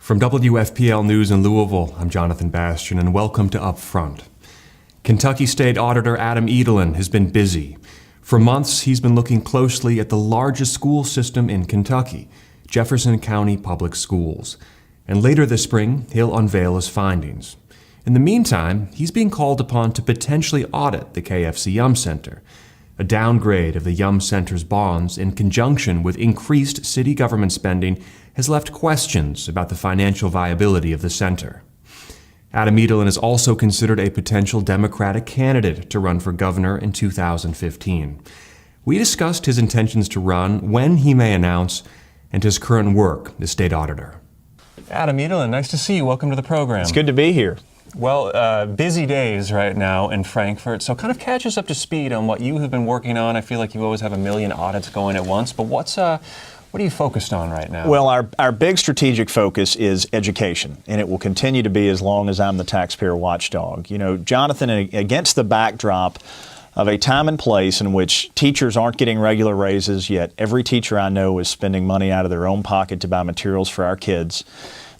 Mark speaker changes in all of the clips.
Speaker 1: From WFPL News in Louisville, I'm Jonathan Bastian, and welcome to Upfront. Kentucky State Auditor Adam Edelen has been busy. For months, he's been looking closely at the largest school system in Kentucky, Jefferson County Public Schools. And later this spring, he'll unveil his findings. In the meantime, he's being called upon to potentially audit the KFC Yum Center. A downgrade of the Yum Center's bonds in conjunction with increased city government spending has left questions about the financial viability of the center. Adam Edelen is also considered a potential Democratic candidate to run for governor in 2015. We discussed his intentions to run, when he may announce, and his current work as state auditor. Adam Edelen, nice to see you. Welcome to the program.
Speaker 2: It's good to be here.
Speaker 1: Well, busy days right now in Frankfort, so kind of catch us up to speed on what you have been working on. I feel like you always have a million audits going at once, but what are you focused on right now?
Speaker 2: Well, our big strategic focus is education, and it will continue to be as long as I'm the taxpayer watchdog. You know, Jonathan, against the backdrop of a time and place in which teachers aren't getting regular raises, yet every teacher I know is spending money out of their own pocket to buy materials for our kids.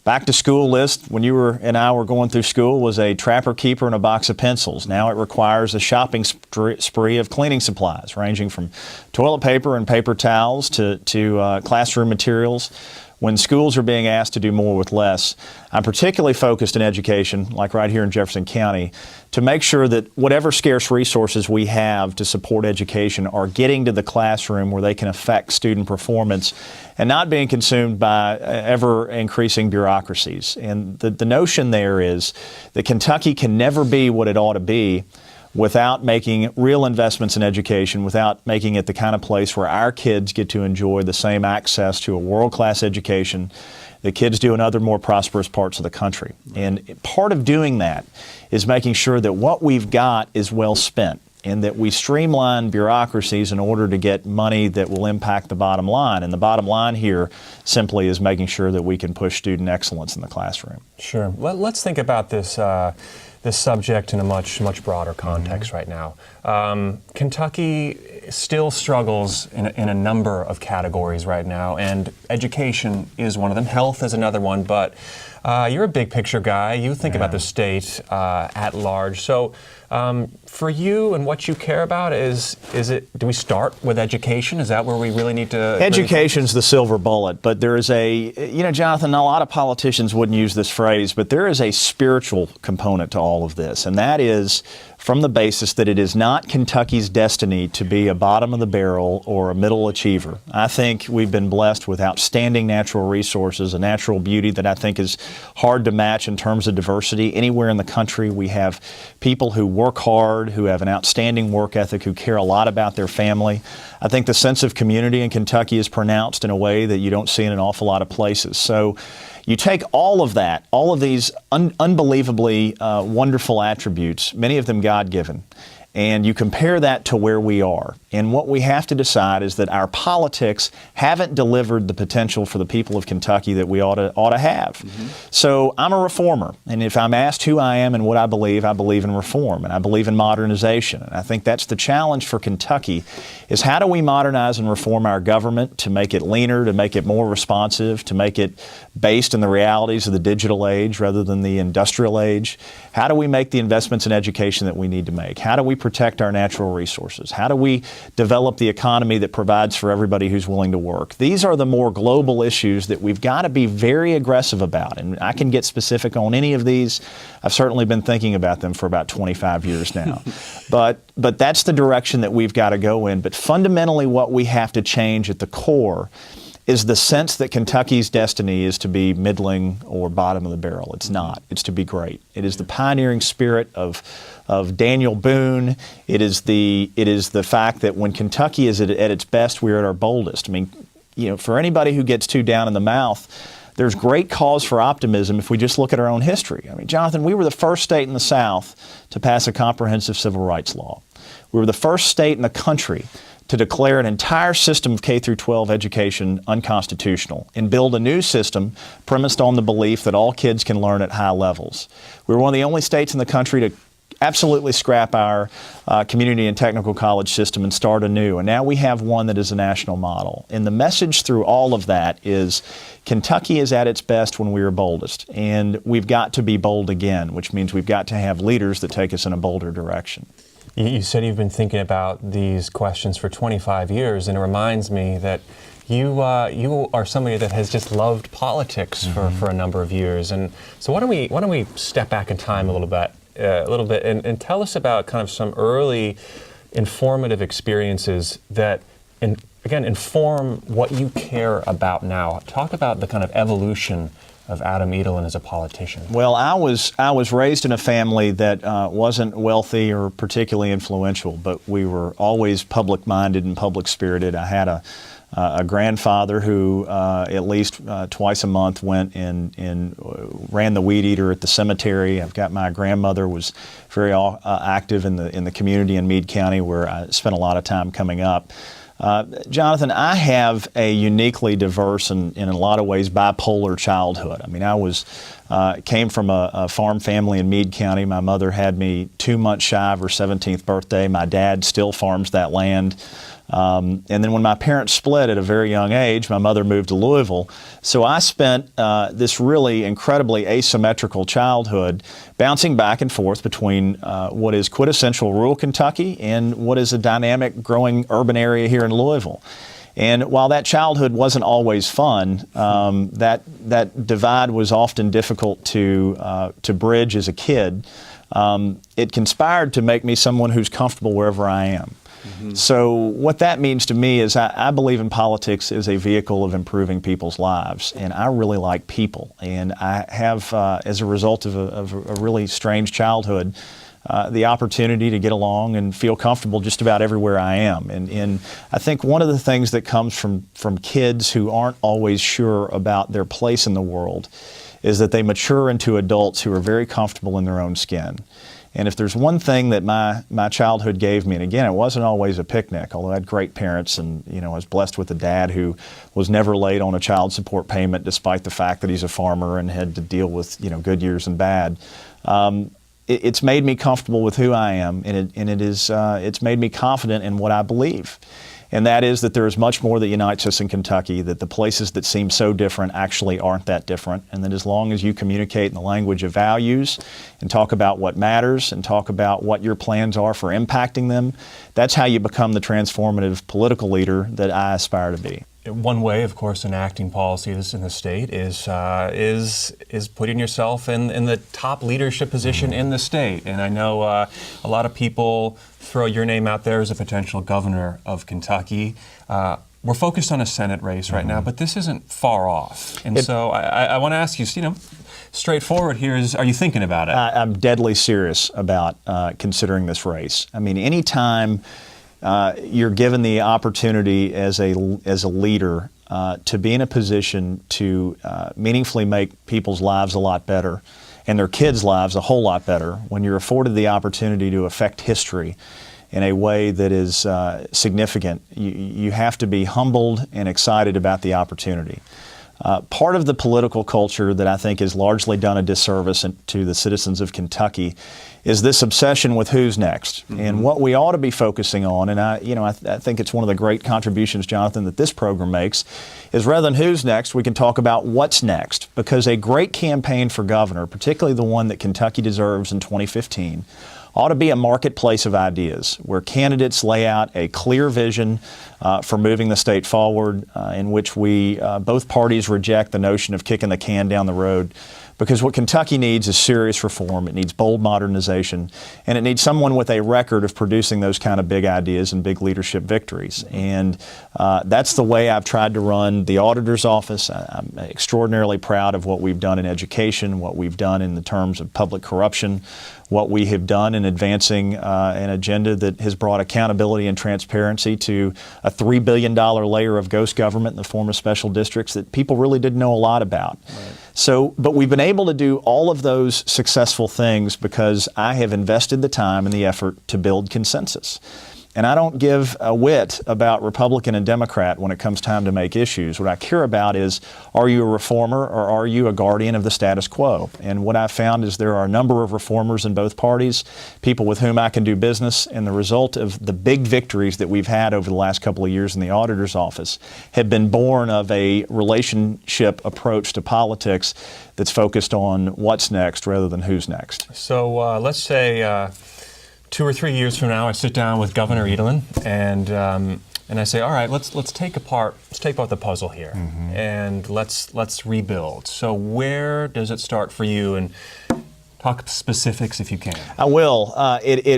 Speaker 2: Back to school list, when you and I were going through school, was a Trapper Keeper and a box of pencils. Now it requires a shopping spree of cleaning supplies, ranging from toilet paper and paper towels to classroom materials. When schools are being asked to do more with less, I'm particularly focused in education, like right here in Jefferson County, to make sure that whatever scarce resources we have to support education are getting to the classroom where they can affect student performance and not being consumed by ever-increasing bureaucracies. And the notion there is that Kentucky can never be what it ought to be without making real investments in education, without making it the kind of place where our kids get to enjoy the same access to a world-class education that kids do in other more prosperous parts of the country. And part of doing that is making sure that what we've got is well spent and that we streamline bureaucracies in order to get money that will impact the bottom line. And the bottom line here simply is making sure that we can push student excellence in the classroom.
Speaker 1: Sure. Let's think about this subject in a much broader context right now. Kentucky still struggles in a number of categories right now, and education is one of them. Health is another one, but you're a big picture guy. You think about the state at large. So for you and what you care about, do we start with education? Is that where we really need to?
Speaker 2: Education's the silver bullet, but there is Jonathan, a lot of politicians wouldn't use this phrase, but there is a spiritual component to all of this, and that is from the basis that it is not Kentucky's destiny to be a bottom of the barrel or a middle achiever. I think we've been blessed with outstanding natural resources, a natural beauty that I think is hard to match in terms of diversity. Anywhere in the country, we have people who work hard, who have an outstanding work ethic, who care a lot about their family. I think the sense of community in Kentucky is pronounced in a way that you don't see in an awful lot of places. So you take all of that, all of these unbelievably wonderful attributes, many of them God-given, and you compare that to where we are. And what we have to decide is that our politics haven't delivered the potential for the people of Kentucky that we ought to have. Mm-hmm. So I'm a reformer, and if I'm asked who I am and what I believe in reform, and I believe in modernization. And I think that's the challenge for Kentucky, is how do we modernize and reform our government to make it leaner, to make it more responsive, to make it based in the realities of the digital age rather than the industrial age? How do we make the investments in education that we need to make? How do we protect our natural resources? How do we develop the economy that provides for everybody who's willing to work? These are the more global issues that we've got to be very aggressive about. And I can get specific on any of these. I've certainly been thinking about them for about 25 years now. But that's the direction that we've got to go in. But fundamentally, what we have to change at the core is the sense that Kentucky's destiny is to be middling or bottom of the barrel. It's not. It's to be great. It is the pioneering spirit of Daniel Boone. It is the fact that when Kentucky is at its best, we're at our boldest. I mean, for anybody who gets too down in the mouth, there's great cause for optimism if we just look at our own history. I mean, Jonathan, we were the first state in the South to pass a comprehensive civil rights law. We were the first state in the country to declare an entire system of K through 12 education unconstitutional and build a new system premised on the belief that all kids can learn at high levels. We were one of the only states in the country to absolutely scrap our community and technical college system and start anew. And now we have one that is a national model. And the message through all of that is Kentucky is at its best when we are boldest. And we've got to be bold again, which means we've got to have leaders that take us in a bolder direction.
Speaker 1: You said you've been thinking about these questions for 25 years, and it reminds me that you are somebody that has just loved politics for a number of years. And so why don't we step back in time a little bit and tell us about kind of some early informative experiences that inform what you care about now. Talk about the kind of evolution of Adam Edelen as a politician.
Speaker 2: Well, I was raised in a family that wasn't wealthy or particularly influential, but we were always public-minded and public-spirited. I had a grandfather who at least twice a month went and ran the weed eater at the cemetery. I've got my grandmother was very active in the community in Meade County, where I spent a lot of time coming up. Jonathan, I have a uniquely diverse and in a lot of ways bipolar childhood. I mean, I came from a farm family in Meade County. My mother had me 2 months shy of her 17th birthday. My dad still farms that land. And then when my parents split at a very young age, my mother moved to Louisville. So I spent this really incredibly asymmetrical childhood bouncing back and forth between what is quintessential rural Kentucky and what is a dynamic growing urban area here in Louisville. And while that childhood wasn't always fun, that divide was often difficult to bridge as a kid. It conspired to make me someone who's comfortable wherever I am. So what that means to me is I believe in politics as a vehicle of improving people's lives, and I really like people. And I have, as a result of a really strange childhood, the opportunity to get along and feel comfortable just about everywhere I am. And I think one of the things that comes from kids who aren't always sure about their place in the world is that they mature into adults who are very comfortable in their own skin. And if there's one thing that my childhood gave me, and again, it wasn't always a picnic, although I had great parents and, I was blessed with a dad who was never late on a child support payment despite the fact that he's a farmer and had to deal with, good years and bad. It's made me comfortable with who I am, and it's made me confident in what I believe. And that is that there is much more that unites us in Kentucky, that the places that seem so different actually aren't that different, and that as long as you communicate in the language of values and talk about what matters and talk about what your plans are for impacting them, that's how you become the transformative political leader that I aspire to be.
Speaker 1: One way, of course, enacting policies in the state is putting yourself in the top leadership position in the state. And I know a lot of people throw your name out there as a potential governor of Kentucky. We're focused on a Senate race right now, but this isn't far off. And so I want to ask you, straightforward here is, are you thinking about it?
Speaker 2: I'm deadly serious about considering this race. I mean, anytime you're given the opportunity as a leader to be in a position to meaningfully make people's lives a lot better and their kids' lives a whole lot better, when you're afforded the opportunity to affect history in a way that is significant, you have to be humbled and excited about the opportunity. Part of the political culture that I think has largely done a disservice to the citizens of Kentucky is this obsession with who's next. And what we ought to be focusing on, and I think it's one of the great contributions, Jonathan, that this program makes, is rather than who's next, we can talk about what's next. Because a great campaign for governor, particularly the one that Kentucky deserves in 2015, ought to be a marketplace of ideas where candidates lay out a clear vision for moving the state forward, in which both parties reject the notion of kicking the can down the road. Because what Kentucky needs is serious reform. It needs bold modernization, and it needs someone with a record of producing those kind of big ideas and big leadership victories. And that's the way I've tried to run the auditor's office. I'm extraordinarily proud of what we've done in education, what we've done in the terms of public corruption, what we have done in advancing an agenda that has brought accountability and transparency to a $3 billion layer of ghost government in the form of special districts that people really didn't know a lot about. Right. But we've been able to do all of those successful things because I have invested the time and the effort to build consensus. And I don't give a whit about Republican and Democrat when it comes time to make issues. What I care about is, are you a reformer or are you a guardian of the status quo? And what I've found is there are a number of reformers in both parties, people with whom I can do business, and the result of the big victories that we've had over the last couple of years in the auditor's office have been born of a relationship approach to politics that's focused on what's next rather than who's next.
Speaker 1: So let's say 2 or 3 years from now, I sit down with Governor Edelen and I say, all right, let's take apart the puzzle here, and let's rebuild. So where does it start for you? And talk specifics if you can.
Speaker 2: I will.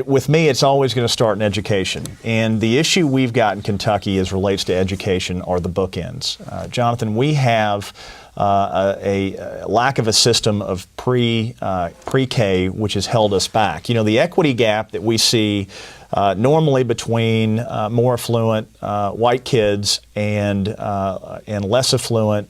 Speaker 2: With me, it's always going to start in education. And the issue we've got in Kentucky as relates to education are the bookends. Jonathan, we have a lack of a system of pre-K which has held us back. You know, the equity gap that we see normally between more affluent white kids and less affluent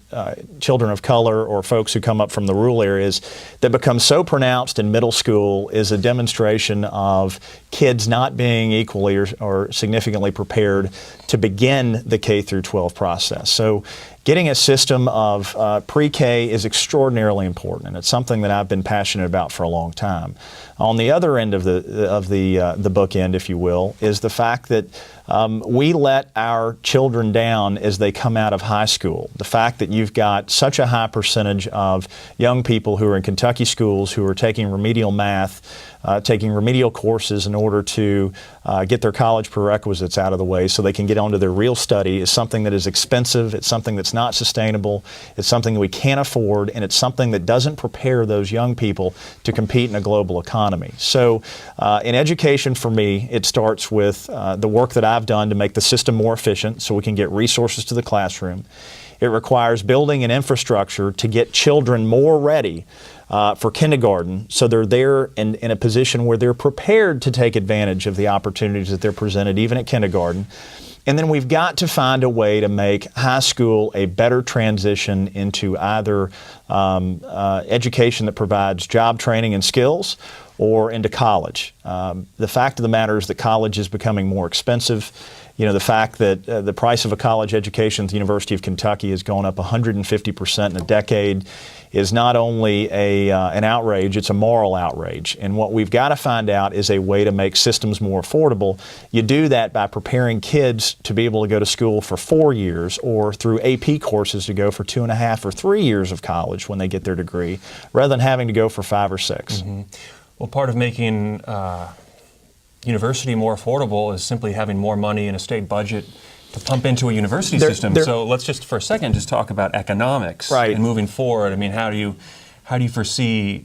Speaker 2: children of color or folks who come up from the rural areas that becomes so pronounced in middle school is a demonstration of kids not being equally or significantly prepared to begin the K through 12 process. So getting a system of pre-K is extraordinarily important, and it's something that I've been passionate about for a long time. On the other end of the bookend, if you will, is the fact that we let our children down as they come out of high school. The fact that you've got such a high percentage of young people who are in Kentucky schools who are taking remedial math, taking remedial courses in order to get their college prerequisites out of the way so they can get on to their real study is something that is expensive. It's something that's not sustainable. It's something that we can't afford, and it's something that doesn't prepare those young people to compete in a global economy. So in education, for me, it starts with the work that I've done to make the system more efficient so we can get resources to the classroom. It requires building an infrastructure to get children more ready for kindergarten, so they're there in a position where they're prepared to take advantage of the opportunities that they're presented even at kindergarten. And then we've got to find a way to make high school a better transition into either education that provides job training and skills or into college. The fact of the matter is that college is becoming more expensive. You know, the fact that the price of a college education at the University of Kentucky has gone up 150% in a decade is not only an outrage, it's a moral outrage. And what we've got to find out is a way to make systems more affordable. You do that by preparing kids to be able to go to school for 4 years or through AP courses to go for 2.5 or 3 years of college when they get their degree, rather than having to go for 5 or 6.
Speaker 1: Well, part of making university more affordable is simply having more money in a state budget to pump into a university system. So let's just for a second just talk about economics and moving forward. I mean, how do you foresee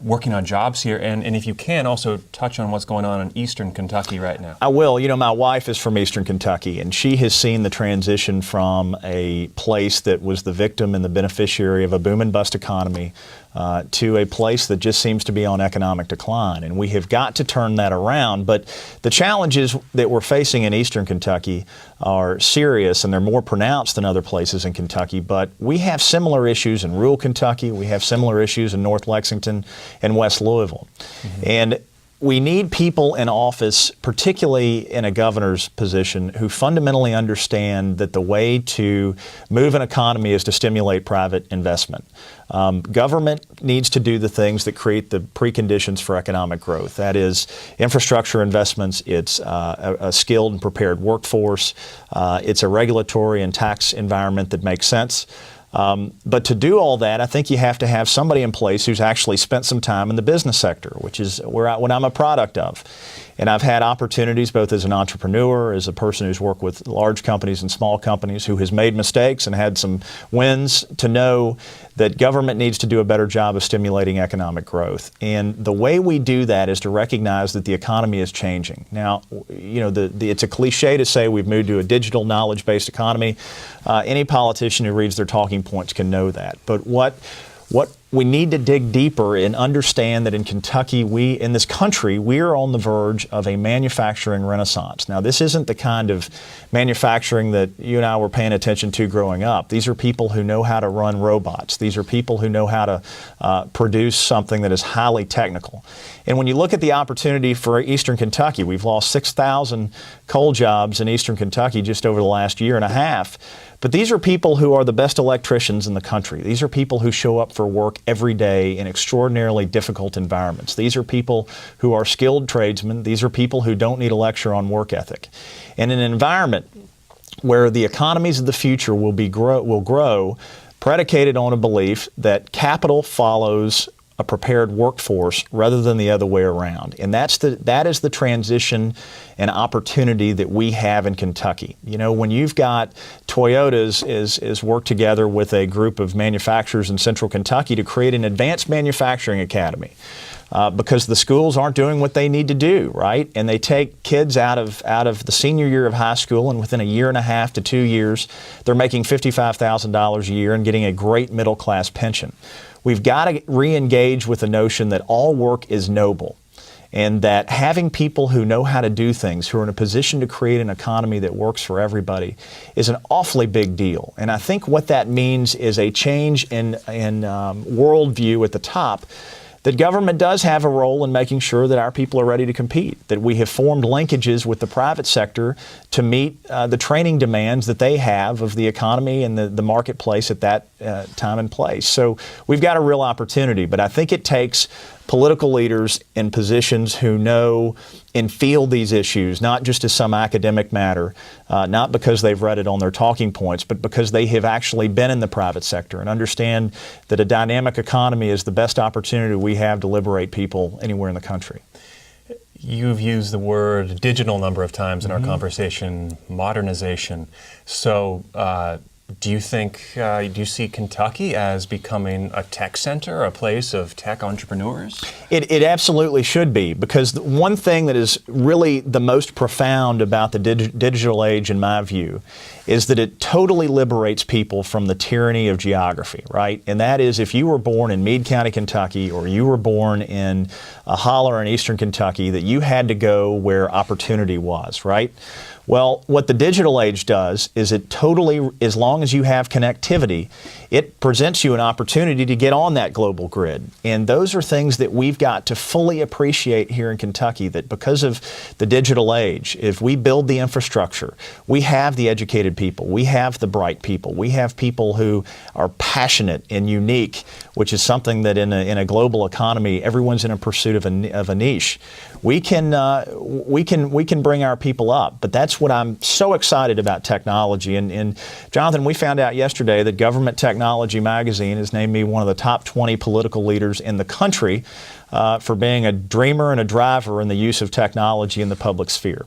Speaker 1: working on jobs here? And if you can, also touch on what's going on in Eastern Kentucky right now.
Speaker 2: I will. You know, my wife is from Eastern Kentucky, and she has seen the transition from a place that was the victim and the beneficiary of a boom and bust economy to a place that just seems to be on economic decline. And we have got to turn that around. But the challenges that we're facing in Eastern Kentucky are serious, and they're more pronounced than other places in Kentucky. But we have similar issues in rural Kentucky. We have similar issues in North Lexington and West Louisville. And we need people in office, particularly in a governor's position, who fundamentally understand that the way to move an economy is to stimulate private investment. Government needs to do the things that create the preconditions for economic growth. That is infrastructure investments, it's a skilled and prepared workforce, it's a regulatory and tax environment that makes sense. But to do all that, I think you have to have somebody in place who's actually spent some time in the business sector, which is what I'm a product of. And I've had opportunities both as an entrepreneur, as a person who's worked with large companies and small companies, who has made mistakes and had some wins, to know that government needs to do a better job of stimulating economic growth. And the way we do that is to recognize that the economy is changing. Now, you know, it's a cliche to say we've moved to a digital knowledge-based economy. Any politician who reads their talking points can know that. But what we need to dig deeper and understand that in Kentucky, in this country, we are on the verge of a manufacturing renaissance. Now, this isn't the kind of manufacturing that you and I were paying attention to growing up. These are people who know how to run robots. These are people who know how to produce something that is highly technical. And when you look at the opportunity for Eastern Kentucky, we've lost 6,000 coal jobs in Eastern Kentucky just over the last year and a half. But these are people who are the best electricians in the country. These are people who show up for work every day in extraordinarily difficult environments. These are people who are skilled tradesmen. These are people who don't need a lecture on work ethic. And in an environment where the economies of the future will grow predicated on a belief that capital follows a prepared workforce rather than the other way around. And that is the transition and opportunity that we have in Kentucky. You know, when you've got Toyota's is worked together with a group of manufacturers in central Kentucky to create an advanced manufacturing academy. Because the schools aren't doing what they need to do, right? And they take kids out of the senior year of high school, and within a year and a half to 2 years, they're making $55,000 a year and getting a great middle-class pension. We've got to re-engage with the notion that all work is noble, and that having people who know how to do things, who are in a position to create an economy that works for everybody, is an awfully big deal. And I think what that means is a change in worldview at the top, that government does have a role in making sure that our people are ready to compete, that we have formed linkages with the private sector to meet the training demands that they have of the economy and the marketplace at that time and place. So we've got a real opportunity, but I think it takes political leaders in positions who know and feel these issues, not just as some academic matter, not because they've read it on their talking points, but because they have actually been in the private sector and understand that a dynamic economy is the best opportunity we have to liberate people anywhere in the country.
Speaker 1: You've used the word digital a number of times in our conversation, modernization. So do you see Kentucky as becoming a tech center, a place of tech entrepreneurs?
Speaker 2: It absolutely should be, because the one thing that is really the most profound about the digital age, in my view, is that it totally liberates people from the tyranny of geography, right? And that is, if you were born in Meade County, Kentucky, or you were born in a holler in eastern Kentucky, that you had to go where opportunity was, right? Well, what the digital age does is it totally, as long as you have connectivity, it presents you an opportunity to get on that global grid. And those are things that we've got to fully appreciate here in Kentucky, that because of the digital age, if we build the infrastructure, we have the educated people, we have the bright people, we have people who are passionate and unique, which is something that in a global economy, everyone's in a pursuit of a niche. We can bring our people up, but that's what I'm so excited about technology. And Jonathan, we found out yesterday that Government Technology Magazine has named me one of the top 20 political leaders in the country for being a dreamer and a driver in the use of technology in the public sphere.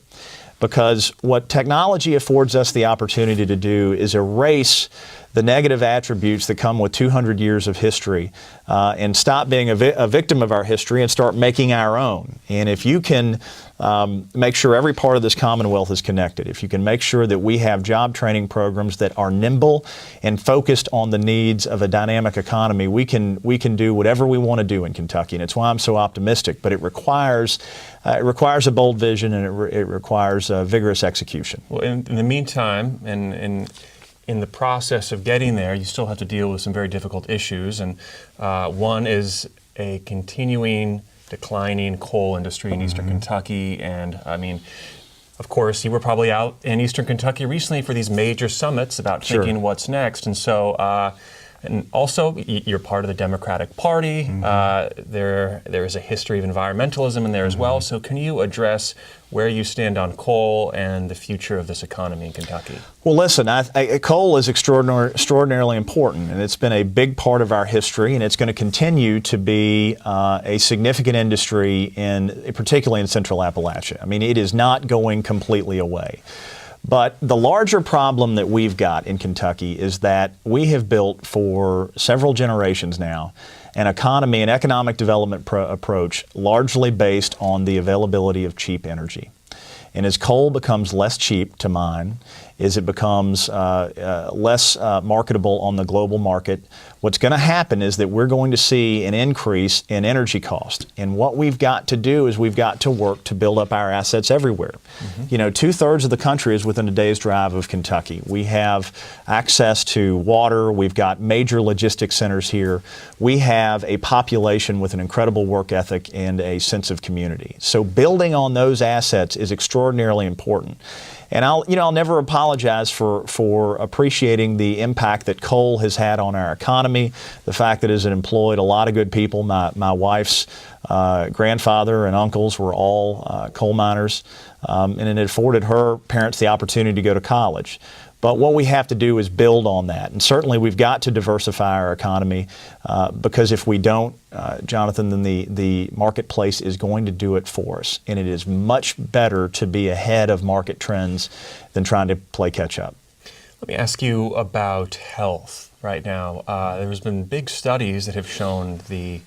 Speaker 2: Because what technology affords us the opportunity to do is erase the negative attributes that come with 200 years of history and stop being a victim of our history and start making our own. And if you can make sure every part of this Commonwealth is connected, if you can make sure that we have job training programs that are nimble and focused on the needs of a dynamic economy, we can do whatever we want to do in Kentucky. And it's why I'm so optimistic. But it requires a bold vision, and it requires vigorous execution.
Speaker 1: Well, in the meantime, in the process of getting there, you still have to deal with some very difficult issues, and one is a continuing declining coal industry in eastern Kentucky. And I mean, of course, you were probably out in eastern Kentucky recently for these major summits about thinking what's next. And so, and also, you're part of the Democratic Party. There is a history of environmentalism in there as well. So can you address where you stand on coal and the future of this economy in Kentucky?
Speaker 2: Well, listen, coal is extraordinarily important, and it's been a big part of our history, and it's going to continue to be a significant industry, particularly in Central Appalachia. I mean, it is not going completely away. But the larger problem that we've got in Kentucky is that we have built for several generations now an economy, an economic development approach largely based on the availability of cheap energy. And as coal becomes less cheap to mine, is it becomes less marketable on the global market. What's going to happen is that we're going to see an increase in energy cost. And what we've got to do is we've got to work to build up our assets everywhere. You know, 2/3 of the country is within a day's drive of Kentucky. We have access to water. We've got major logistics centers here. We have a population with an incredible work ethic and a sense of community. So building on those assets is extraordinarily important. And I'll never apologize for appreciating the impact that coal has had on our economy, the fact that it has employed a lot of good people. My wife's grandfather and uncles were all coal miners, and it afforded her parents the opportunity to go to college. But what we have to do is build on that. And certainly we've got to diversify our economy because if we don't, Jonathan, then the marketplace is going to do it for us. And it is much better to be ahead of market trends than trying to play catch up.
Speaker 1: Let me ask you about health right now. There's been big studies that have shown the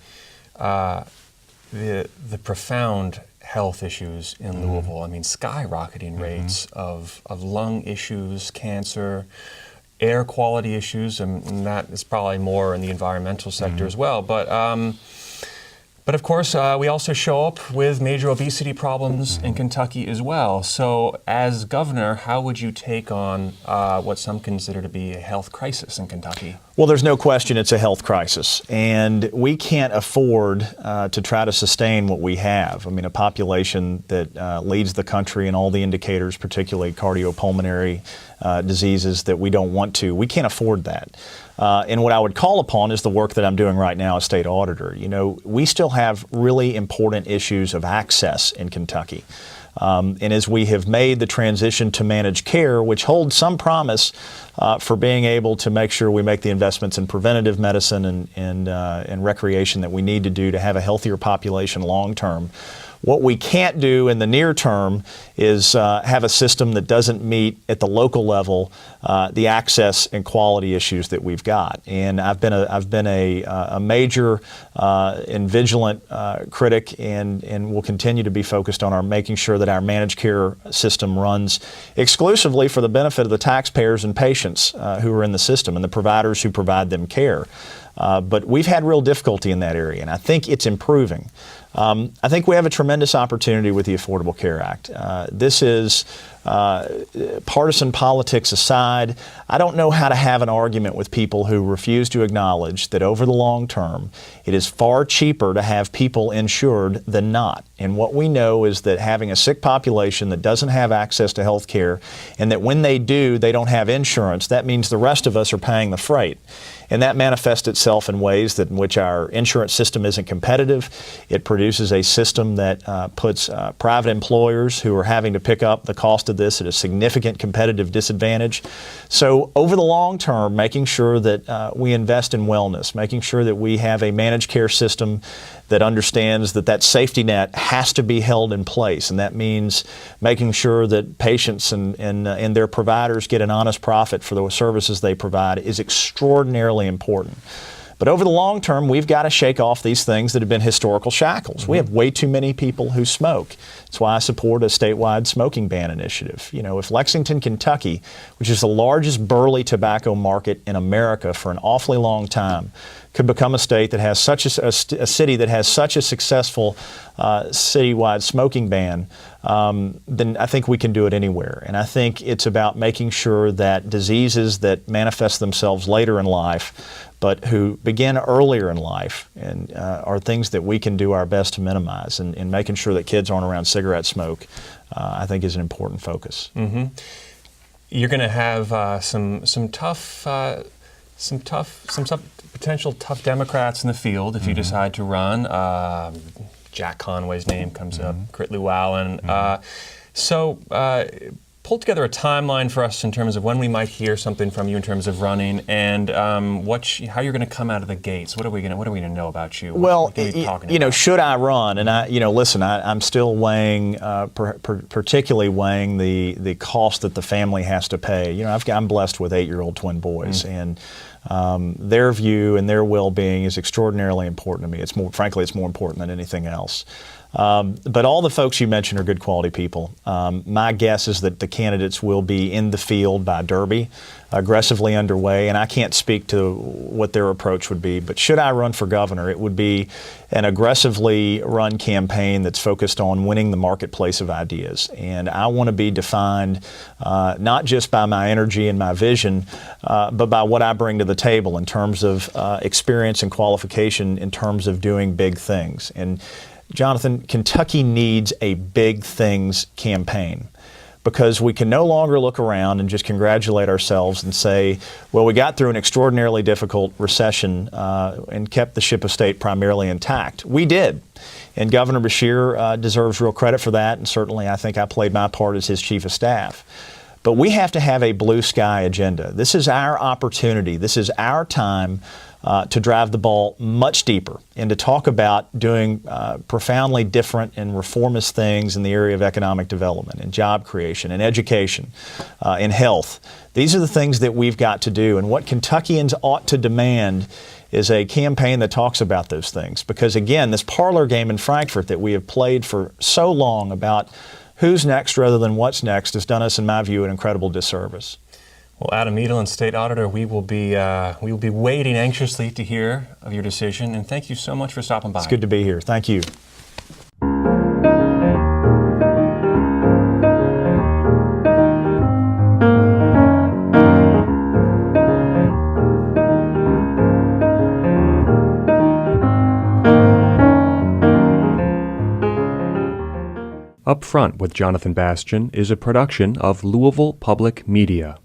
Speaker 1: profound health issues in Louisville. I mean, skyrocketing rates of lung issues, cancer, air quality issues, and that is probably more in the environmental sector as well. But of course, we also show up with major obesity problems in Kentucky as well. So as governor, how would you take on what some consider to be a health crisis in Kentucky?
Speaker 2: Well, there's no question it's a health crisis, and we can't afford to try to sustain what we have. I mean, a population that leads the country in all the indicators, particularly cardiopulmonary diseases that we don't want to. We can't afford that. And what I would call upon is the work that I'm doing right now as state auditor. You know, we still have really important issues of access in Kentucky. And as we have made the transition to managed care, which holds some promise for being able to make sure we make the investments in preventative medicine and recreation that we need to do to have a healthier population long term, what we can't do in the near term is have a system that doesn't meet at the local level the access and quality issues that we've got. And I've been a major and vigilant critic, and will continue to be focused on making sure that our managed care system runs exclusively for the benefit of the taxpayers and patients who are in the system and the providers who provide them care. But we've had real difficulty in that area, and I think it's improving. I think we have a tremendous opportunity with the Affordable Care Act. This is partisan politics aside. I don't know how to have an argument with people who refuse to acknowledge that over the long term, it is far cheaper to have people insured than not. And what we know is that having a sick population that doesn't have access to health care, and that when they do, they don't have insurance, that means the rest of us are paying the freight. And that manifests itself in ways that in which our insurance system isn't competitive. It produces a system that puts private employers who are having to pick up the cost of this at a significant competitive disadvantage. So over the long term, making sure that we invest in wellness, making sure that we have a managed care system that understands that that safety net has to be held in place. And that means making sure that patients and their providers get an honest profit for the services they provide is extraordinarily important. But over the long term, we've got to shake off these things that have been historical shackles. We have way too many people who smoke. That's why I support a statewide smoking ban initiative. You know, if Lexington, Kentucky, which is the largest burley tobacco market in America for an awfully long time, could become a state that has such a city that has such a successful citywide smoking ban, then I think we can do it anywhere. And I think it's about making sure that diseases that manifest themselves later in life, but who begin earlier in life, and are things that we can do our best to minimize. And making sure that kids aren't around cigarette smoke, I think, is an important focus.
Speaker 1: You're going to have some potential tough Democrats in the field if you decide to run. Jack Conway's name comes up, Crit Llewellyn. So pull together a timeline for us in terms of when we might hear something from you in terms of running, and how you're going to come out of the gates. What are we going to know about you?
Speaker 2: Well, should I run? And listen, I'm still weighing, particularly weighing the cost that the family has to pay. I'm blessed with 8-year-old twin boys, and Their view and their well-being is extraordinarily important to me. Frankly, it's more important than anything else. But all the folks you mentioned are good quality people. My guess is that the candidates will be in the field by Derby, aggressively underway, and I can't speak to what their approach would be. But should I run for governor, it would be an aggressively run campaign that's focused on winning the marketplace of ideas. And I want to be defined not just by my energy and my vision, but by what I bring to the table in terms of experience and qualification in terms of doing big things. And Jonathan, Kentucky needs a big things campaign, because we can no longer look around and just congratulate ourselves and say, well, we got through an extraordinarily difficult recession and kept the ship of state primarily intact. We did. And Governor Beshear deserves real credit for that, and certainly I think I played my part as his chief of staff. But we have to have a blue sky agenda. This is our opportunity. This is our time to drive the ball much deeper and to talk about doing profoundly different and reformist things in the area of economic development and job creation and education and health. These are the things that we've got to do, and what Kentuckians ought to demand is a campaign that talks about those things. Because again, this parlor game in Frankfurt that we have played for so long about who's next rather than what's next has done us, in my view, an incredible disservice.
Speaker 1: Well, Adam Edelen, State Auditor, we will be waiting anxiously to hear of your decision, and thank you so much for stopping by.
Speaker 2: It's good to be here. Thank you.
Speaker 1: Upfront with Jonathan Bastian is a production of Louisville Public Media.